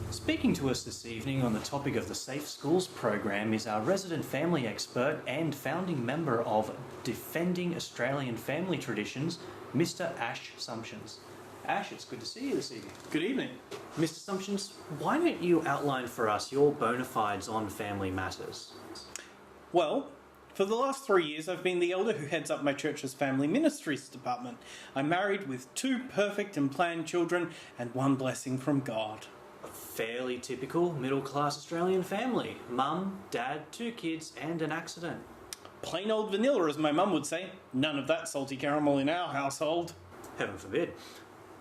Speaking to us this evening on the topic of the Safe Schools program is our resident family expert and founding member of Defending Australian Family Traditions, Mr. Ash Sumptions. Ash, it's good to see you this evening. Good evening. Mr. Sumptions, why don't you outline for us your bona fides on family matters? Well, for the last 3 years I've been the elder who heads up my church's family ministries department. I'm married with 2 perfect and planned children and 1 blessing from God. A fairly typical middle-class Australian family. Mum, dad, 2 kids and an accident. Plain old vanilla, as my mum would say. None of that salty caramel in our household. Heaven forbid.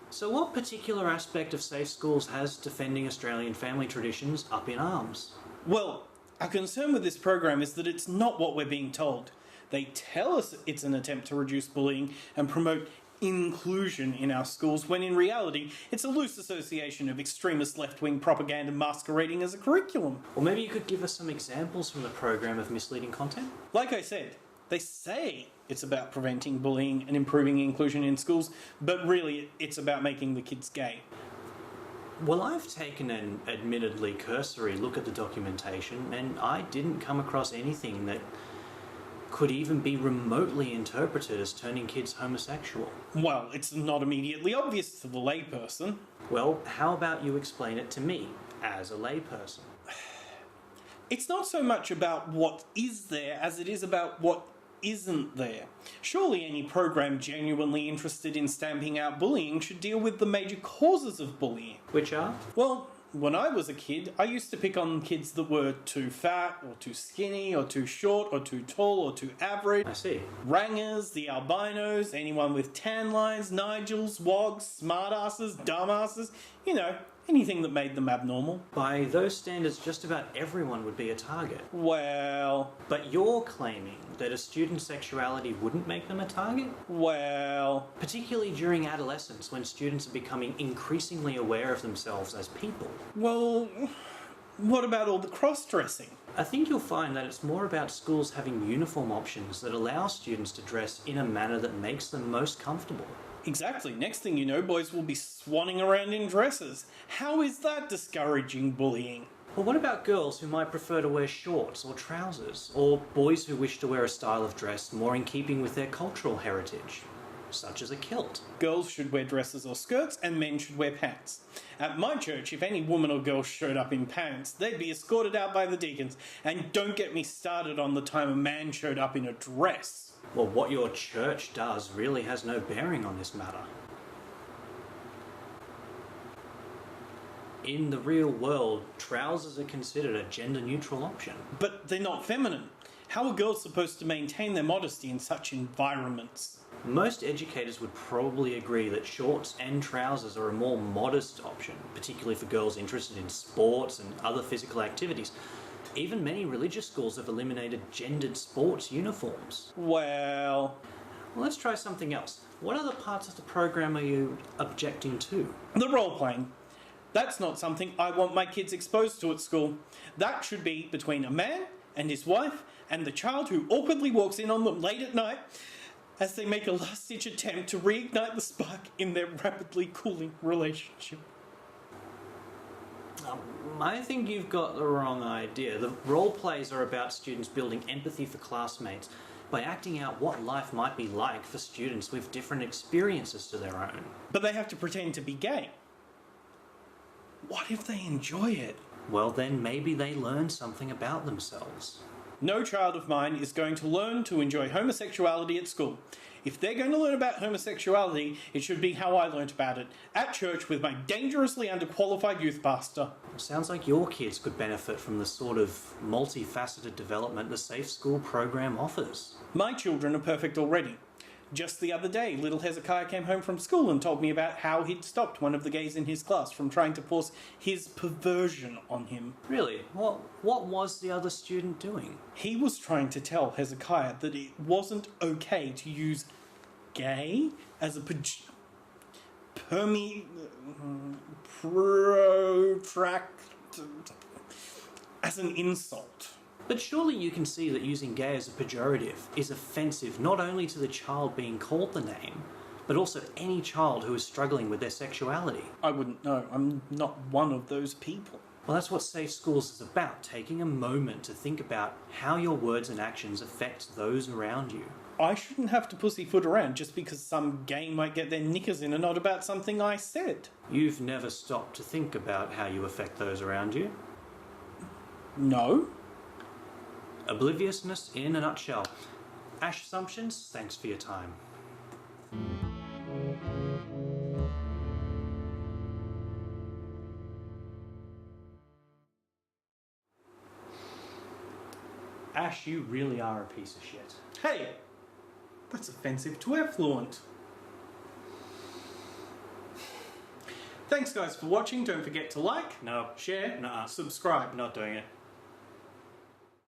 So what particular aspect of Safe Schools has Defending Australian Family Traditions up in arms? Well, our concern with this program is that it's not what we're being told. They tell us it's an attempt to reduce bullying and promote inclusion in our schools, when in reality it's a loose association of extremist left-wing propaganda masquerading as a curriculum. Or maybe you could give us some examples from the program of misleading content? Like I said, they say it's about preventing bullying and improving inclusion in schools, but really it's about making the kids gay. Well, I've taken an admittedly cursory look at the documentation and I didn't come across anything that could even be remotely interpreted as turning kids homosexual. Well, it's not immediately obvious to the layperson. Well, how about you explain it to me, as a layperson? It's not so much about what is there as it is about what isn't there. Surely any program genuinely interested in stamping out bullying should deal with the major causes of bullying. Which are? Well, when I was a kid, I used to pick on kids that were too fat, or too skinny, or too short, or too tall, or too average. I see. Rangers, the albinos, anyone with tan lines, Nigels, wogs, smartasses, dumbasses, you know, anything that made them abnormal. By those standards, just about everyone would be a target. Well... But you're claiming that a student's sexuality wouldn't make them a target? Well... Particularly during adolescence, when students are becoming increasingly aware of themselves as people. Well... What about all the cross-dressing? I think you'll find that it's more about schools having uniform options that allow students to dress in a manner that makes them most comfortable. Exactly. Next thing you know, boys will be swanning around in dresses. How is that discouraging bullying? Well, what about girls who might prefer to wear shorts or trousers? Or boys who wish to wear a style of dress more in keeping with their cultural heritage, such as a kilt? Girls should wear dresses or skirts, and men should wear pants. At my church, if any woman or girl showed up in pants, they'd be escorted out by the deacons. And don't get me started on the time a man showed up in a dress. Well, what your church does really has no bearing on this matter. In the real world, trousers are considered a gender-neutral option. But they're not feminine. How are girls supposed to maintain their modesty in such environments? Most educators would probably agree that shorts and trousers are a more modest option, particularly for girls interested in sports and other physical activities. Even many religious schools have eliminated gendered sports uniforms. Well, let's try something else. What other parts of the program are you objecting to? The role-playing. That's not something I want my kids exposed to at school. That should be between a man and his wife and the child who awkwardly walks in on them late at night as they make a last-ditch attempt to reignite the spark in their rapidly cooling relationship. I think you've got the wrong idea. The role plays are about students building empathy for classmates by acting out what life might be like for students with different experiences to their own. But they have to pretend to be gay. What if they enjoy it? Well, then maybe they learn something about themselves. No child of mine is going to learn to enjoy homosexuality at school. If they're going to learn about homosexuality, it should be how I learnt about it, at church with my dangerously underqualified youth pastor. Sounds like your kids could benefit from the sort of multifaceted development the Safe School program offers. My children are perfect already. Just the other day, little Hezekiah came home from school and told me about how he'd stopped one of the gays in his class from trying to force his perversion on him. Really? What was the other student doing? He was trying to tell Hezekiah that it wasn't okay to use gay as a as an insult. But surely you can see that using gay as a pejorative is offensive not only to the child being called the name, but also any child who is struggling with their sexuality. I wouldn't know. I'm not one of those people. Well, that's what Safe Schools is about, taking a moment to think about how your words and actions affect those around you. I shouldn't have to pussyfoot around just because some gay might get their knickers in a knot about something I said. You've never stopped to think about how you affect those around you? No. Obliviousness in a nutshell. Ash Sumptions, thanks for your time. Ash, you really are a piece of shit. Hey, that's offensive to effluent. Thanks guys for watching. Don't forget to like, No. share, Nuh-uh. subscribe. Not doing it.